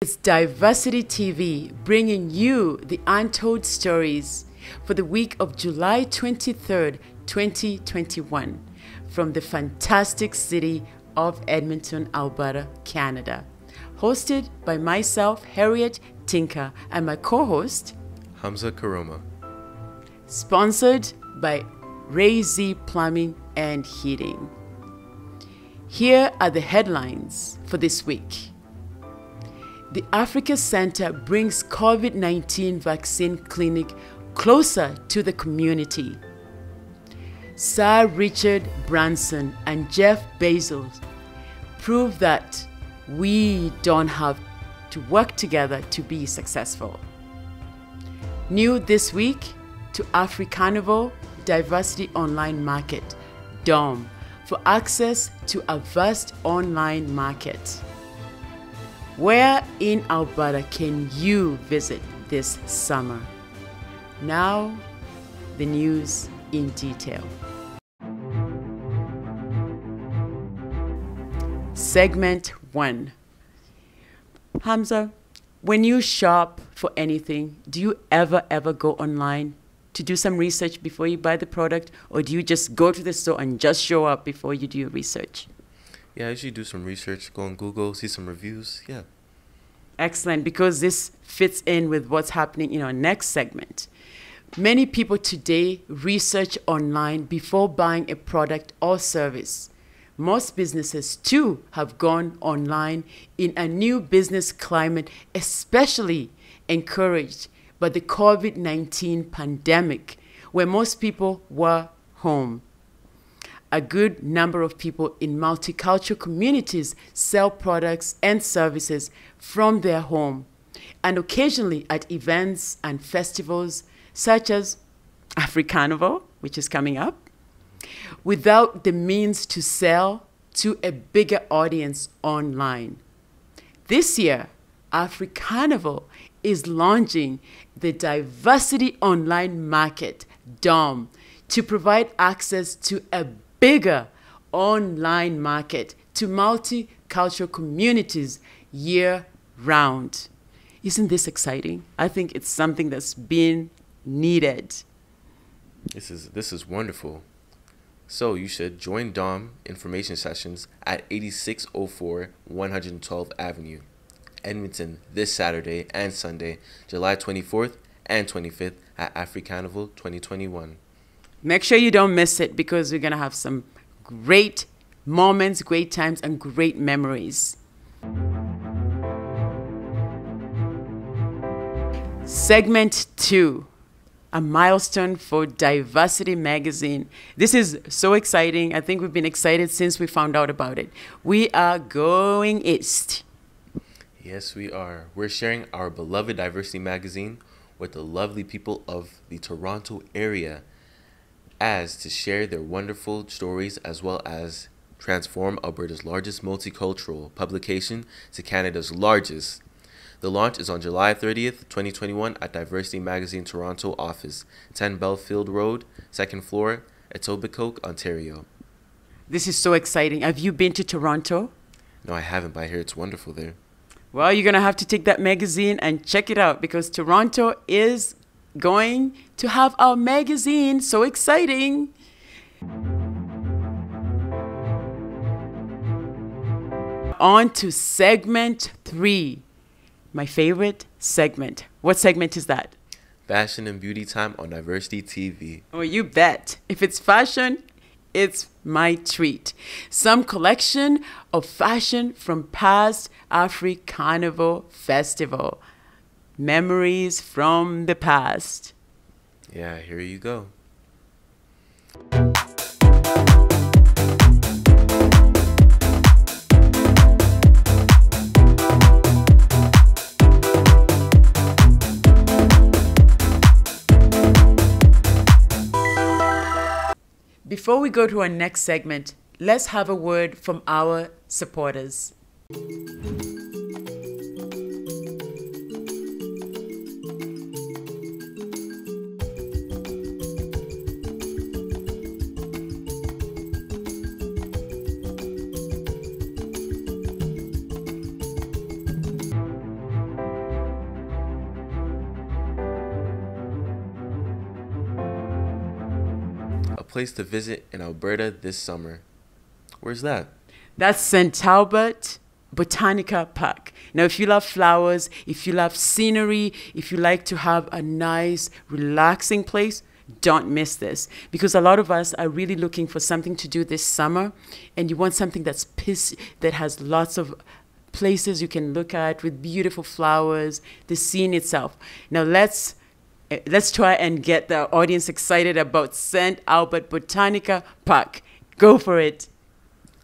It's Diversity TV bringing you the Untold Stories for the week of July 23rd, 2021 from the fantastic city of Edmonton, Alberta, Canada. Hosted by myself, Harriet, Tinka, and my co-host, Hamzah Koroma. Sponsored by Ray Z Plumbing and Heating. Here are the headlines for this week. The Africa Center brings COVID-19 vaccine clinic closer to the community. Sir Richard Branson and Jeff Bezos prove that we don't have to work together to be successful. New this week to Africanival Diversity Online Market, DOM, for access to a vast online market. Where in Alberta can you visit this summer? Now, the news in detail. Segment 1. Hamzah, when you shop for anything, do you ever go online to do some research before you buy the product, or do you just go to the store and just show up before you do your research? Yeah, I usually do some research, go on Google, see some reviews, yeah. Excellent, because this fits in with what's happening in our next segment. Many people today research online before buying a product or service. Most businesses too have gone online in a new business climate, especially encouraged by the COVID-19 pandemic, where most people were home. A good number of people in multicultural communities sell products and services from their home, and occasionally at events and festivals such as Africanival, which is coming up, without the means to sell to a bigger audience online. This year, Africanival is launching the Diversity Online Market, DOM, to provide access to a bigger online market to multicultural communities year-round. Isn't this exciting? I think it's something that's been needed. This is wonderful. So you should join DOM information sessions at 8604 112th Avenue, Edmonton, this Saturday and Sunday, July 24th and 25th at Africanival 2021. Make sure you don't miss it, because we're going to have some great moments, great times, and great memories. Segment 2, a milestone for Diversity Magazine. This is so exciting. I think we've been excited since we found out about it. We are going east. Yes, we are. We're sharing our beloved Diversity Magazine with the lovely people of the Toronto area, as to share their wonderful stories as well as transform Alberta's largest multicultural publication to Canada's largest. The launch is on July 30th, 2021 at Diversity Magazine Toronto office, 10 Belfield Road, 2nd floor, Etobicoke, Ontario. This is so exciting. Have you been to Toronto? No, I haven't, but I hear it's wonderful there. Well, you're going to have to take that magazine and check it out, because Toronto is going to have our magazine. So exciting. On to segment 3, my favorite segment. What segment is that? Fashion and beauty time on Diversity TV. Oh, you bet. If it's fashion, it's my treat. Some collection of fashion from past Africanival Festival. Memories from the past. Yeah, here you go. Before we go to our next segment, let's have a word from our supporters. place to visit in Alberta this summer. Where's that? That's St. Albert Botanica Park. Now, if you love flowers, if you love scenery, if you like to have a nice, relaxing place, don't miss this, because a lot of us are really looking for something to do this summer, and you want something that has lots of places you can look at with beautiful flowers, the scene itself. Now let's try and get the audience excited about St. Albert Botanica Park. Go for it.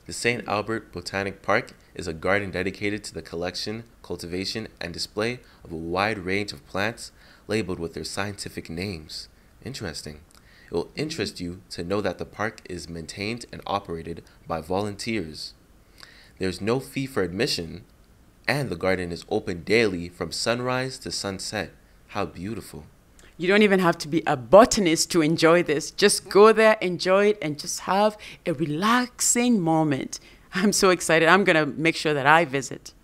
The St. Albert Botanic Park is a garden dedicated to the collection, cultivation, and display of a wide range of plants labeled with their scientific names. Interesting. It will interest you to know that the park is maintained and operated by volunteers. There's no fee for admission, and the garden is open daily from sunrise to sunset. How beautiful. You don't even have to be a botanist to enjoy this. Just go there, enjoy it, and just have a relaxing moment. I'm so excited. I'm going to make sure that I visit.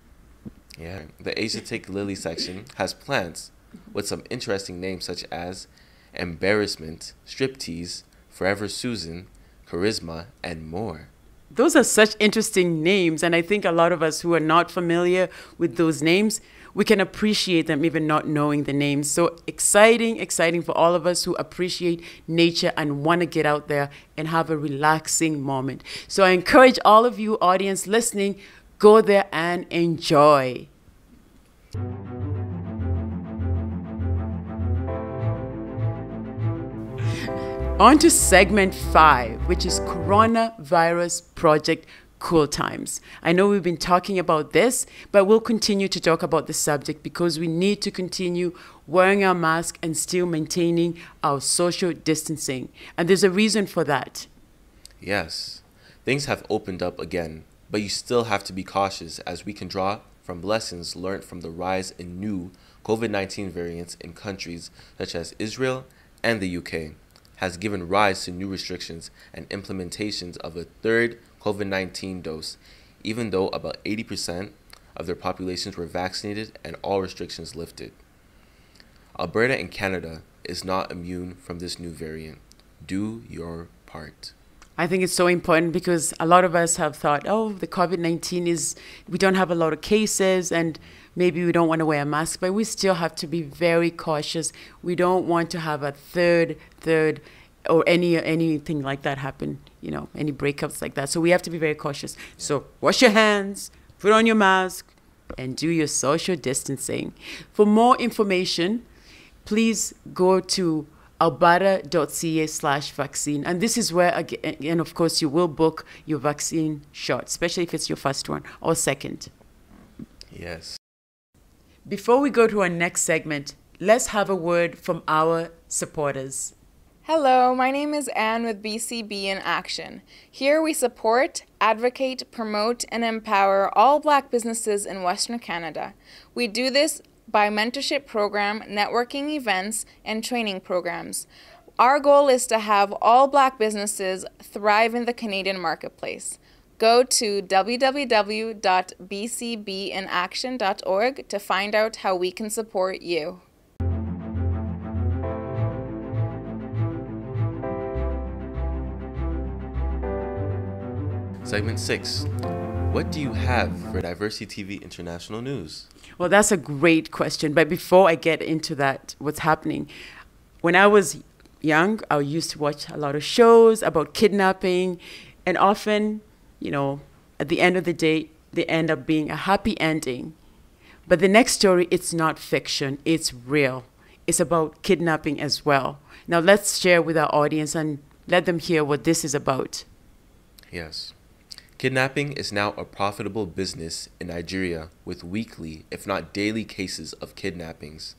Yeah, the Asiatic lily section has plants with some interesting names such as Embarrassment, Striptease, Forever Susan, Charisma, and more. Those are such interesting names, and I think a lot of us who are not familiar with those names, we can appreciate them even not knowing the names. So exciting for all of us who appreciate nature and want to get out there and have a relaxing moment. So I encourage all of you audience listening, go there and enjoy. On to segment 5, which is Coronavirus Project Cool Times. I know we've been talking about this, but we'll continue to talk about the subject because we need to continue wearing our mask and still maintaining our social distancing. And there's a reason for that. Yes, things have opened up again, but you still have to be cautious as we can draw from lessons learned from the rise in new COVID-19 variants in countries such as Israel and the UK. Has given rise to new restrictions and implementations of a third COVID-19 dose, even though about 80% of their populations were vaccinated and all restrictions lifted. Alberta in Canada is not immune from this new variant. Do your part. I think it's so important because a lot of us have thought, oh, the COVID-19 we don't have a lot of cases and maybe we don't want to wear a mask, but we still have to be very cautious. We don't want to have a third, or anything like that happen, any breakups like that. So we have to be very cautious. So wash your hands, put on your mask, and do your social distancing. For more information, please go to alberta.ca/vaccine. And this is where, again, of course, you will book your vaccine shot, especially if it's your first one or second. Yes. Before we go to our next segment, let's have a word from our supporters. Hello, my name is Anne with BCB in Action. Here we support, advocate, promote, and empower all Black businesses in Western Canada. We do this by mentorship program, networking events, and training programs. Our goal is to have all Black businesses thrive in the Canadian marketplace. Go to www.bcbinaction.org to find out how we can support you. Segment 6. What do you have for Diversity TV International News? Well, that's a great question. But before I get into that, what's happening? When I was young, I used to watch a lot of shows about kidnapping. And often, at the end of the day, they end up being a happy ending. But the next story, it's not fiction. It's real. It's about kidnapping as well. Now, let's share with our audience and let them hear what this is about. Yes. Kidnapping is now a profitable business in Nigeria with weekly, if not daily, cases of kidnappings.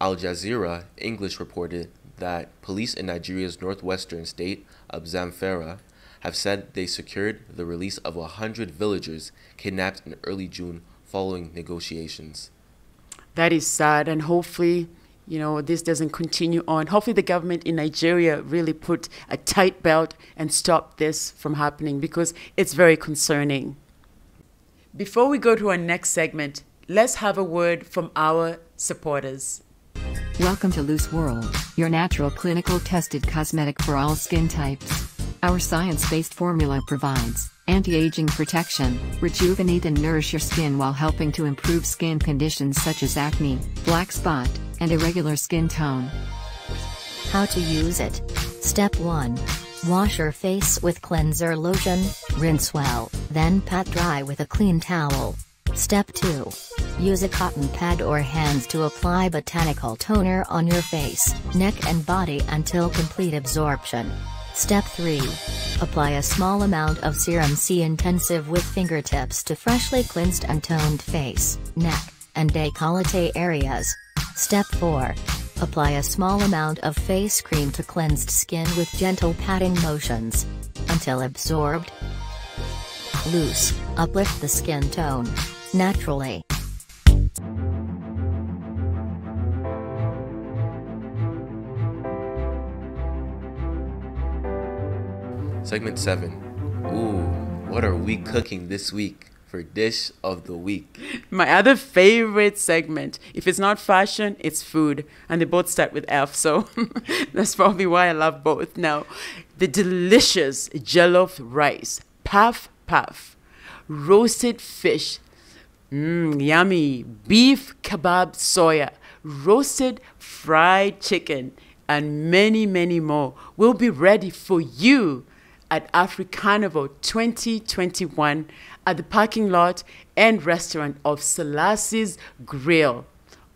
Al Jazeera English reported that police in Nigeria's northwestern state of Zamfara have said they secured the release of 100 villagers kidnapped in early June following negotiations. That is sad, and hopefully, this doesn't continue on. Hopefully the government in Nigeria really put a tight belt and stop this from happening because it's very concerning. Before we go to our next segment, let's have a word from our supporters. Welcome to Loose World, your natural clinical tested cosmetic for all skin types. Our science-based formula provides anti-aging protection, rejuvenate and nourish your skin while helping to improve skin conditions such as acne, black spot, and irregular skin tone. How to use it. Step 1. Wash your face with cleanser lotion, rinse well, then pat dry with a clean towel. Step 2. Use a cotton pad or hands to apply botanical toner on your face, neck and body until complete absorption. Step 3. Apply a small amount of serum C intensive with fingertips to freshly cleansed and toned face, neck, and décolleté areas. Step 4. Apply a small amount of face cream to cleansed skin with gentle patting motions. Until absorbed. Loose, uplift the skin tone. Naturally. Segment 7. Ooh, what are we cooking this week for Dish of the Week? My other favorite segment. If it's not fashion, it's food. And they both start with F, so that's probably why I love both. Now, the delicious jollof rice, paf paf, roasted fish, yummy, beef kebab soya, roasted fried chicken, and many, many more will be ready for you at Africanival 2021 at the parking lot and restaurant of Selassie's Grill,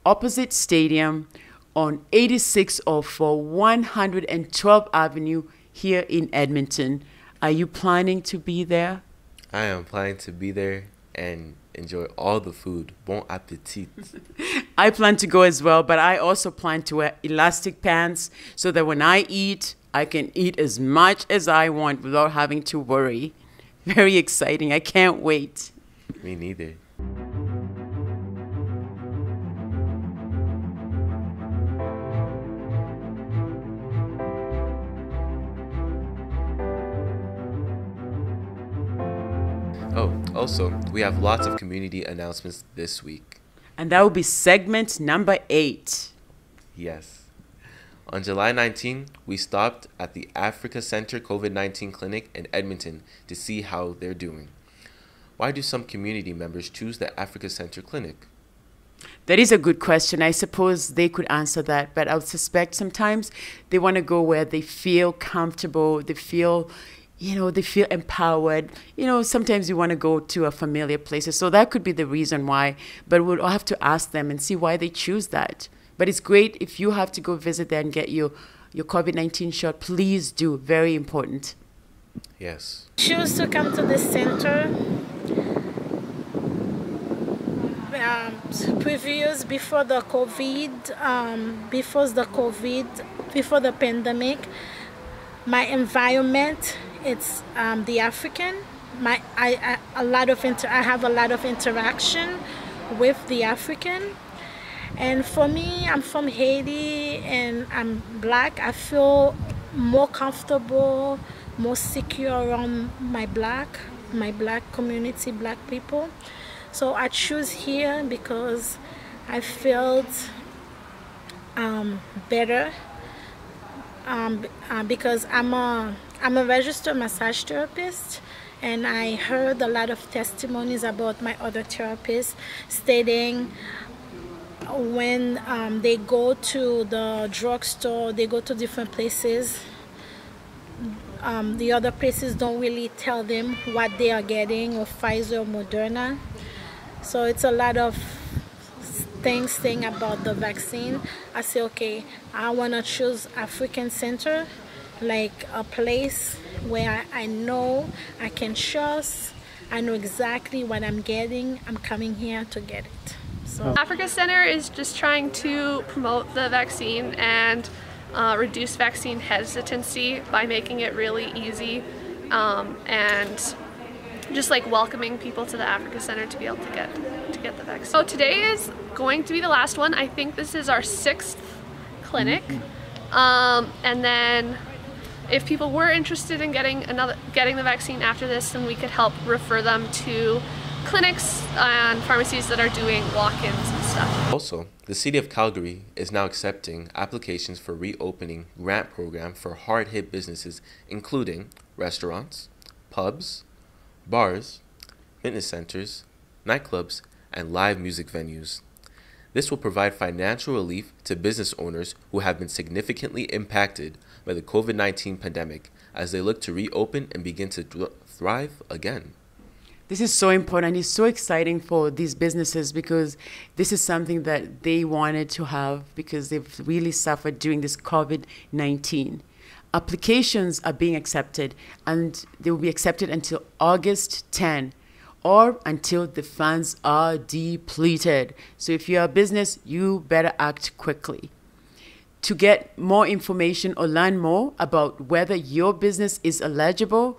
opposite Stadium on 8604 112th Avenue here in Edmonton. Are you planning to be there? I am planning to be there and enjoy all the food. Bon appetit. I plan to go as well, but I also plan to wear elastic pants so that when I eat, I can eat as much as I want without having to worry. Very exciting. I can't wait. Me neither. Oh, also, we have lots of community announcements this week. And that will be segment number 8. Yes. On July 19, we stopped at the Africa Center COVID-19 clinic in Edmonton to see how they're doing. Why do some community members choose the Africa Center clinic? That is a good question. I suppose they could answer that, but I would suspect sometimes they want to go where they feel comfortable, they feel empowered. Sometimes you want to go to a familiar place. So that could be the reason why, but we'll have to ask them and see why they choose that. But it's great if you have to go visit there and get your COVID-19 shot. Please do. Very important. Yes. Choose to come to the center. Previous before the pandemic, my environment, it's the African. I have a lot of interaction with the African. And for me, I'm from Haiti and I'm black. I feel more comfortable, more secure around my black community, black people. So I choose here because I felt better because I'm a registered massage therapist. And I heard a lot of testimonies about my other therapists stating when they go to the drugstore, they go to different places, the other places don't really tell them what they are getting, or Pfizer or Moderna. So it's a lot of things saying about the vaccine. I say, okay, I want to choose African Center, like a place where I know I can trust, I know exactly what I'm getting, I'm coming here to get it. So. Africa Center is just trying to promote the vaccine and reduce vaccine hesitancy by making it really easy and just like welcoming people to the Africa Center to be able to get the vaccine. So today is going to be the last one. I think this is our 6th clinic, and then if people were interested in getting the vaccine after this, then we could help refer them to clinics and pharmacies that are doing walk-ins. stuff. Also, the city of Calgary is now accepting applications for reopening grant program for hard-hit businesses, including restaurants, pubs, bars, fitness centers, nightclubs, and live music venues. This will provide financial relief to business owners who have been significantly impacted by the COVID-19 pandemic as they look to reopen and begin to thrive again. This is so important. It's so exciting for these businesses because this is something that they wanted to have because they've really suffered during this COVID-19. Applications are being accepted and they will be accepted until August 10 or until the funds are depleted. So if you're a business, you better act quickly. To get more information or learn more about whether your business is eligible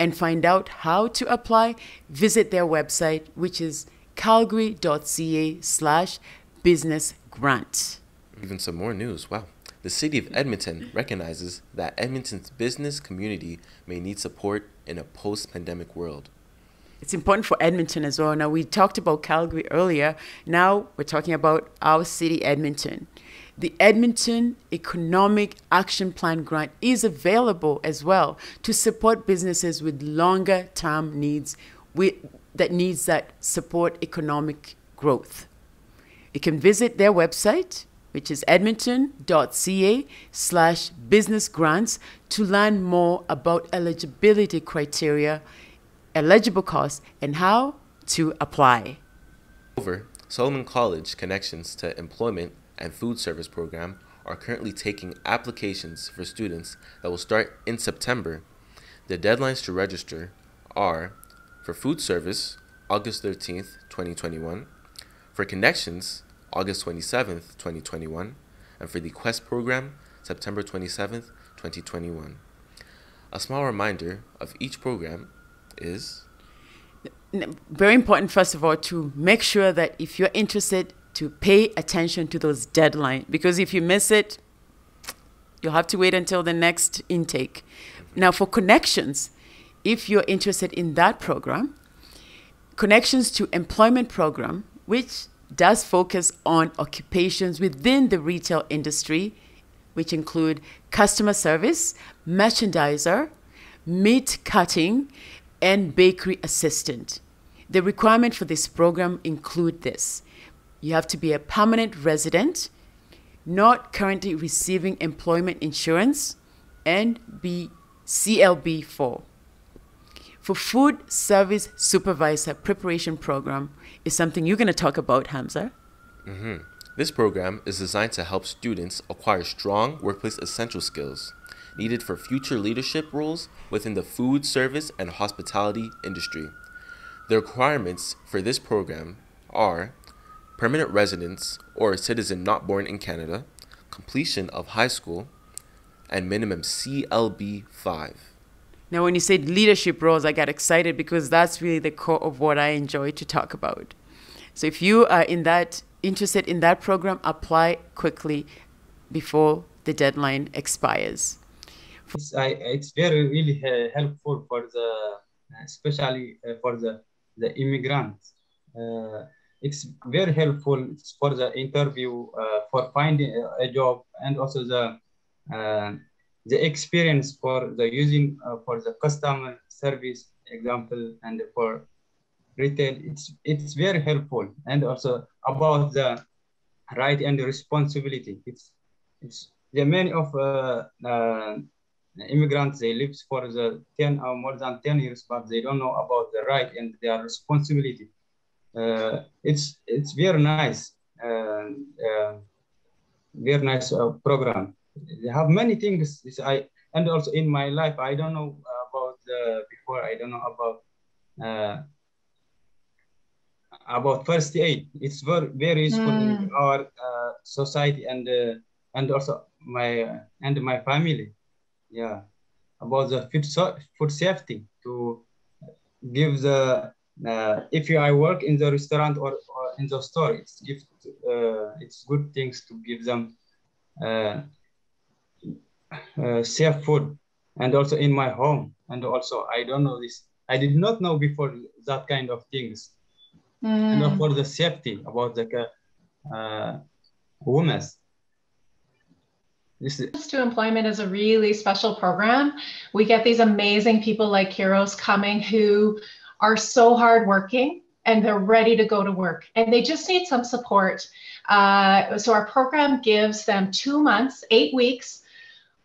and find out how to apply, visit their website, which is calgary.ca/businessgrant. Even some more news. Wow. The city of Edmonton recognizes that Edmonton's business community may need support in a post-pandemic world. It's important for Edmonton as well. Now, we talked about Calgary earlier. Now we're talking about our city, Edmonton. The Edmonton Economic Action Plan grant is available as well to support businesses with longer term needs that support economic growth. You can visit their website, which is edmonton.ca/businessgrants, to learn more about eligibility criteria, eligible costs, and how to apply. Moreover, Solomon College Connections to Employment and Food Service Program are currently taking applications for students that will start in September. The deadlines to register are for food service, August 13th, 2021, for connections, August 27th, 2021, and for the Quest program, September 27th, 2021. A small reminder of each program is very important, first of all, to make sure that if you're interested, to pay attention to those deadlines, because if you miss it, you'll have to wait until the next intake. Now, for connections, if you're interested in that program, Connections to Employment program, which does focus on occupations within the retail industry, which include customer service, merchandiser, meat cutting, and bakery assistant. The requirement for this program include this. You have to be a permanent resident, not currently receiving employment insurance, and be CLB 4. For food service supervisor preparation program is something you're going to talk about, Hamzah. This program is designed to help students acquire strong workplace essential skills needed for future leadership roles within the food service and hospitality industry. The requirements for this program are permanent residence or a citizen not born in Canada, completion of high school, and minimum CLB 5. Now, when you said leadership roles, I got excited because that's really the core of what I enjoy to talk about. So if you are interested in that program, apply quickly before the deadline expires. It's very really helpful for especially for the immigrants. It's very helpful for the interview, for finding a job, and also the experience for the using for the customer service example, and for retail. It's very helpful, and also about the right and the responsibility. It's the many of immigrants, they live for the 10 or more than 10 years, but they don't know about the right and their responsibility. It's very nice, very nice program. They have many things. And also in my life, I don't know about before. I don't know about first aid. It's very useful in our society, and also my family. Yeah, about the food safety, to give the if I work in the restaurant or in the store, it's good things to give them safe food, and also in my home. And also I don't know this. I did not know before that kind of things. And for the safety about the women. This is Access to Employment is a really special program. We get these amazing people like Kiros coming who are so hardworking and they're ready to go to work and they just need some support. So our program gives them 2 months, 8 weeks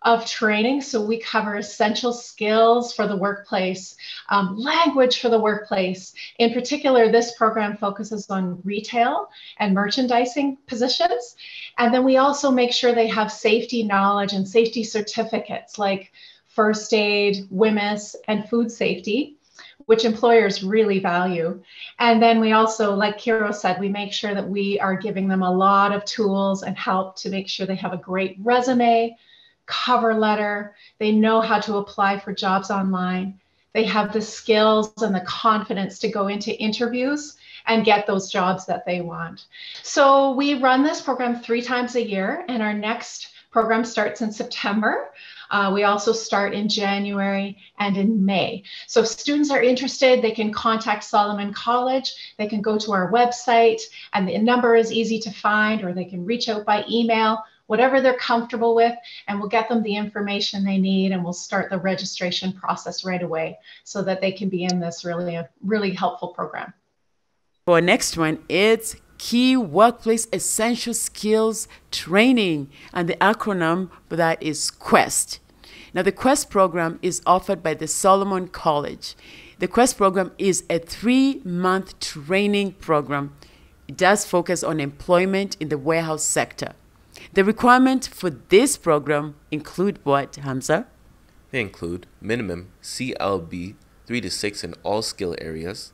of training. So we cover essential skills for the workplace, language for the workplace. In particular, this program focuses on retail and merchandising positions. And then we also make sure they have safety knowledge and safety certificates like first aid, WMIS, and food safety, which employers really value. And then we also, like Kiro said, we make sure that we are giving them a lot of tools and help to make sure they have a great resume, cover letter, they know how to apply for jobs online, they have the skills and the confidence to go into interviews and get those jobs that they want. So we run this program 3 times a year, and our next program starts in September. We also start in January and in May. So if students are interested, they can contact Solomon College, they can go to our website, and the number is easy to find, or they can reach out by email, whatever they're comfortable with, and we'll get them the information they need, and we'll start the registration process right away so that they can be in this really helpful program. For our next one, it's Key Workplace Essential Skills Training, and the acronym for that is QUEST. Now, the QUEST program is offered by the Solomon College. The QUEST program is a 3-month training program. It does focus on employment in the warehouse sector. The requirements for this program include what, Hamzah? They include minimum CLB 3 to 6 in all skill areas,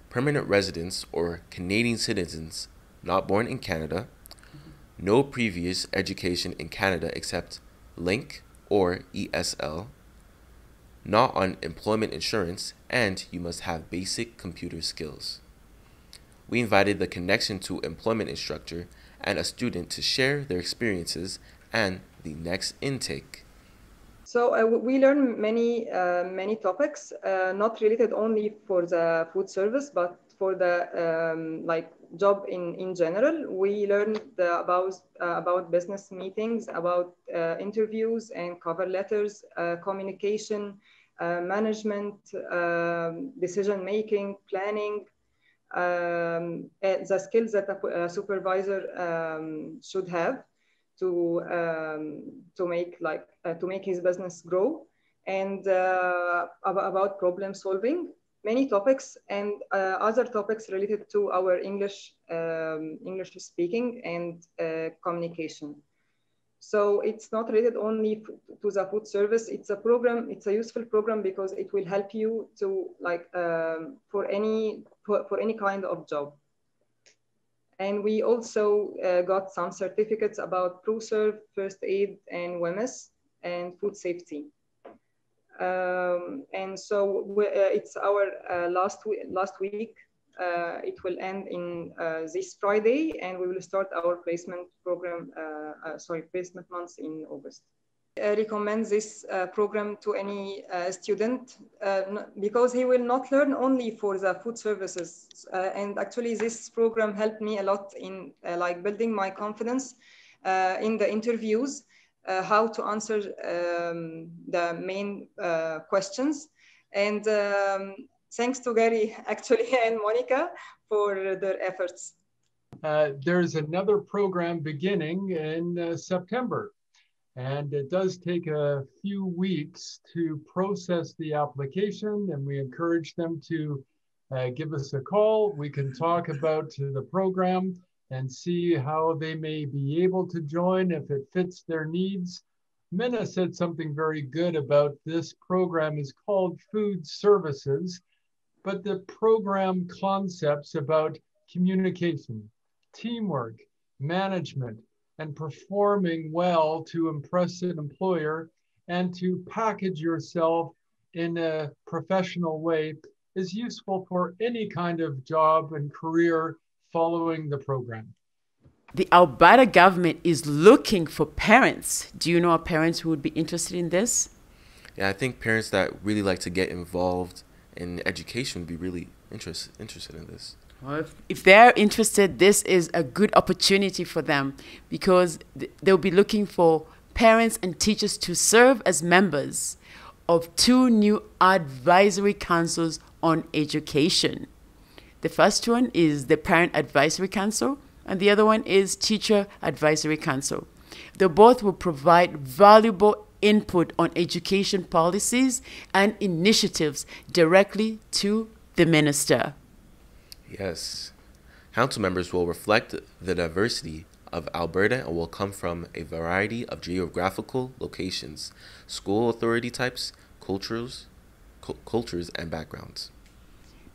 permanent residents or Canadian citizens not born in Canada, no previous education in Canada except LINK or ESL, not on employment insurance, and you must have basic computer skills. We invited the Connection to Employment instructor and a student to share their experiences and the next intake. So we learn many topics, not related only for the food service, but for the job in general. We learn about business meetings, about interviews and cover letters, communication, management, decision making, planning. The skills that a supervisor should have to make his business grow, and about problem solving. Many topics and other topics related to our English speaking and communication. So it's not related only to the food service. It's a program. It's a useful program because it will help you to for any kind of job. And we also got some certificates about ProServe, first aid, and WMIS, and food safety. And so it's our last week. It will end in this Friday, and we will start our placement program, placement months in August. I recommend this program to any student because he will not learn only for the food services. And actually, this program helped me a lot in building my confidence in the interviews, how to answer the main questions. And thanks to Gary, actually, and Monica for their efforts. There's another program beginning in September, and it does take a few weeks to process the application, and we encourage them to give us a call. We can talk about the program and see how they may be able to join if it fits their needs. Minna said something very good about this program is called Food Services, but the program concepts about communication, teamwork, management, and performing well to impress an employer and to package yourself in a professional way is useful for any kind of job and career following the program. The Alberta government is looking for parents. Do you know parents who would be interested in this? Yeah, I think parents that really like to get involved in education would be really interested in this. Well, if they're interested, this is a good opportunity for them because they'll be looking for parents and teachers to serve as members of 2 new advisory councils on education. The first one is the Parent Advisory Council, and the other one is Teacher Advisory Council. They both will provide valuable input on education policies and initiatives directly to the minister. Yes. Council members will reflect the diversity of Alberta and will come from a variety of geographical locations, school authority types, cultures, and backgrounds.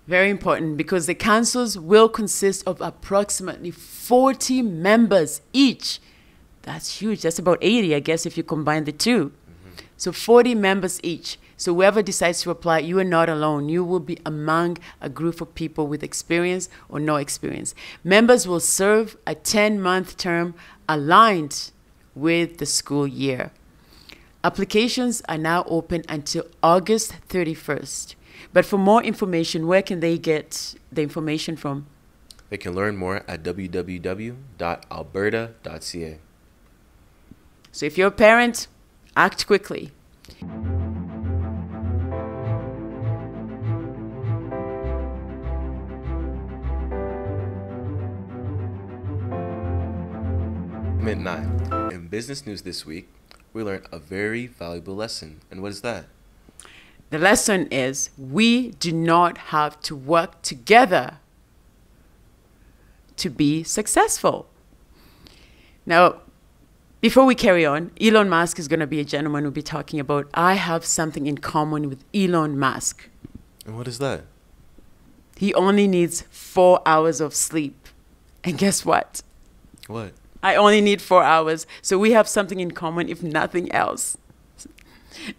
Very important because the councils will consist of approximately 40 members each. That's huge. That's about 80, I guess, if you combine the two. So 40 members each. So whoever decides to apply, you are not alone. You will be among a group of people with experience or no experience. Members will serve a 10-month term aligned with the school year. Applications are now open until August 31st. But for more information, where can they get the information from? They can learn more at www.alberta.ca. So if you're a parent, act quickly. Segment 9. In business news this week, we learned a very valuable lesson. And what is that? The lesson is we do not have to work together to be successful. Now, before we carry on, Elon Musk is going to be a gentleman who'll be talking about, I have something in common with Elon Musk. And what is that? He only needs 4 hours of sleep. And guess what? What? I only need 4 hours. So we have something in common, if nothing else.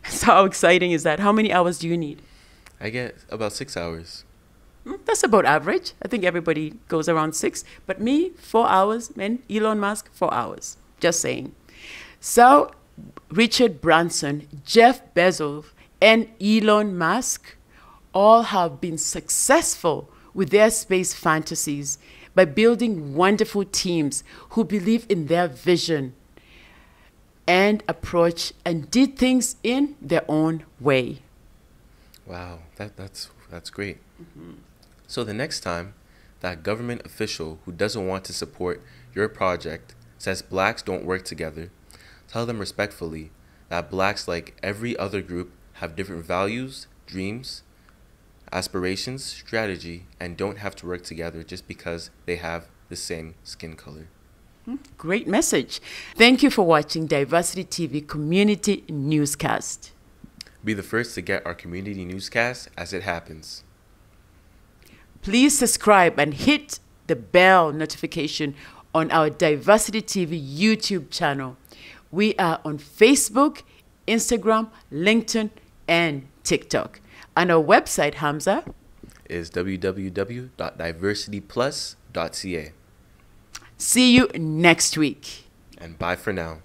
So how exciting is that? How many hours do you need? I get about 6 hours. That's about average. I think everybody goes around 6. But me, 4 hours. And Elon Musk, 4 hours. Just saying. So Richard Branson, Jeff Bezos, and Elon Musk all have been successful with their space fantasies by building wonderful teams who believe in their vision and approach and did things in their own way. Wow, that's great. So the next time that government official who doesn't want to support your project says blacks don't work together, tell them respectfully that blacks, like every other group, have different values, dreams, aspirations, strategy, and don't have to work together just because they have the same skin color. Great message. Thank you for watching Diversity TV Community Newscast. Be the first to get our community newscast as it happens. Please subscribe and hit the bell notification on our Diversity TV YouTube channel. We are on Facebook, Instagram, LinkedIn, and TikTok. And our website, Hamzah, is www.diversityplus.ca. See you next week. And bye for now.